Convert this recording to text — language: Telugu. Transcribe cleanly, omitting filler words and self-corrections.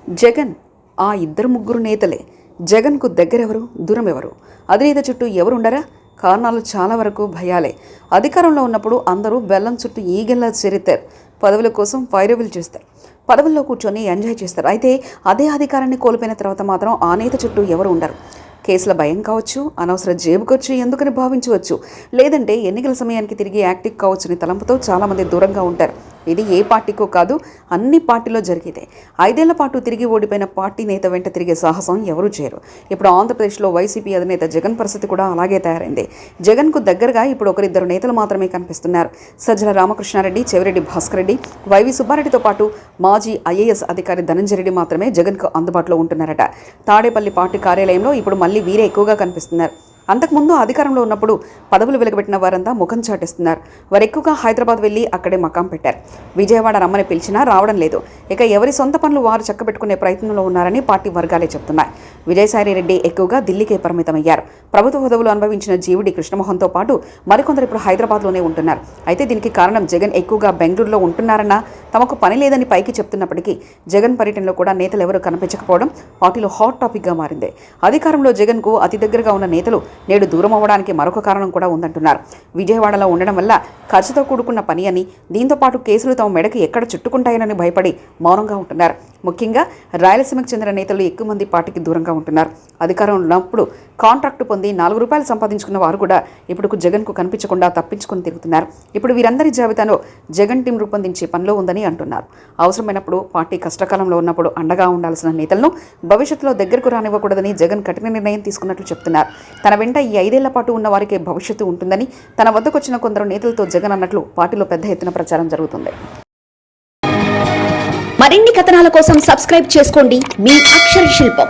జగన్ ఆ ఇద్దరు ముగ్గురు నేతలే. జగన్కు దగ్గరెవరు, దూరం ఎవరు, అధినేత చుట్టూ ఎవరుండరా? కారణాలు చాలా వరకు భయాలే. అధికారంలో ఉన్నప్పుడు అందరూ బెల్లం చుట్టూ ఈగెల్లా చేరితారు. పదవుల కోసం వైరవిల్ చేస్తారు, పదవుల్లో కూర్చొని ఎంజాయ్ చేస్తారు. అయితే అదే అధికారాన్ని కోల్పోయిన తర్వాత మాత్రం ఆ నేత చుట్టూ ఎవరు ఉండరు. కేసుల భయం కావచ్చు, అనవసర జేబుకొచ్చు ఎందుకని భావించవచ్చు, లేదంటే ఎన్నికల సమయానికి తిరిగి యాక్టివ్ కావచ్చని తలంపుతో చాలామంది దూరంగా ఉంటారు. ఇది ఏ పార్టీకో కాదు, అన్ని పార్టీలో జరిగేదే. 5 ఏళ్ల పాటు తిరిగి ఓడిపోయిన పార్టీ నేత వెంట తిరిగే సాహసం ఎవరూ చేయరు. ఇప్పుడు ఆంధ్రప్రదేశ్లో వైసీపీ అధినేత జగన్ పరిస్థితి కూడా అలాగే తయారైంది. జగన్కు దగ్గరగా ఇప్పుడు ఒకరిద్దరు నేతలు మాత్రమే కనిపిస్తున్నారు. సజ్జల రామకృష్ణారెడ్డి, చెవిరెడ్డి భాస్కర్ రెడ్డి, వైవి సుబ్బారెడ్డితో పాటు మాజీ ఐఏఎస్ అధికారి ధనంజయ రెడ్డి మాత్రమే జగన్కు అందుబాటులో ఉంటున్నారట. తాడేపల్లి పార్టీ కార్యాలయంలో ఇప్పుడు మళ్ళీ వీరే ఎక్కువగా కనిపిస్తున్నారు. అంతకుముందు అధికారంలో ఉన్నప్పుడు పదవులు వెలగబెట్టిన వారంతా ముఖం చాటేస్తున్నారు. వారు ఎక్కువగా హైదరాబాద్ వెళ్ళి అక్కడే మకాం పెట్టారు. విజయవాడ రమ్మని పిలిచినా రావడం లేదు. ఇక ఎవరి సొంత పనులు వారు చక్కబెట్టుకునే ప్రయత్నంలో ఉన్నారని పార్టీ వర్గాలే చెప్తున్నాయి. విజయసాయిరెడ్డి ఎక్కువగా ఢిల్లీకే పరిమితమయ్యారు. ప్రభుత్వ పదవులు అనుభవించిన జీవిడి కృష్ణమోహన్తో పాటు మరికొందరు ఇప్పుడు హైదరాబాద్లోనే ఉంటున్నారు. అయితే దీనికి కారణం జగన్ ఎక్కువగా బెంగళూరులో ఉంటున్నారన్నా, తమకు పని లేదని పైకి చెప్తున్నప్పటికీ జగన్ పర్యటనలో కూడా నేతలు ఎవరూ కనిపించకపోవడం పార్టీలో హాట్ టాపిక్గా మారింది. అధికారంలో జగన్కు అతి దగ్గరగా ఉన్న నేతలు నేడు దూరం అవ్వడానికి మరొక కారణం కూడా ఉందంటున్నారు. విజయవాడలో ఉండడం వల్ల ఖర్చుతో కూడుకున్న పని అని, దీంతో పాటు కేసులు తమ మెడకి ఎక్కడ చుట్టుకుంటాయనని భయపడి మౌనంగా ఉంటున్నారు. ముఖ్యంగా రాయలసీమకు చెందిన నేతలు ఎక్కువ మంది పార్టీకి దూరంగా ఉంటున్నారు. అధికారంలో ఉన్నప్పుడు కాంట్రాక్టు పొంది ₹4 సంపాదించుకున్న వారు కూడా ఇప్పుడు జగన్కు కనిపించకుండా తప్పించుకొని తిరుగుతున్నారు. ఇప్పుడు వీరందరి జాబితాలో జగన్ టీం రూపొందించే పనిలో ఉందని అంటున్నారు. అవసరమైనప్పుడు పార్టీ కష్టకాలంలో ఉన్నప్పుడు అండగా ఉండాల్సిన నేతలను భవిష్యత్తులో దగ్గరకు రానివ్వకూడదని జగన్ కఠిన నిర్ణయం తీసుకున్నట్లు చెప్తున్నారు. తన వెంట ఈ 5 ఏళ్ల పాటు ఉన్న వారికే భవిష్యత్తు ఉంటుందని తన వద్దకు వచ్చిన కొందరు నేతలతో జగన్ అన్నట్లు పార్టీలో పెద్ద ఎత్తున ప్రచారం జరుగుతుంది. మరిన్ని కథనాల కోసం సబ్స్క్రైబ్ చేసుకోండి మీ అక్షర శిల్పం.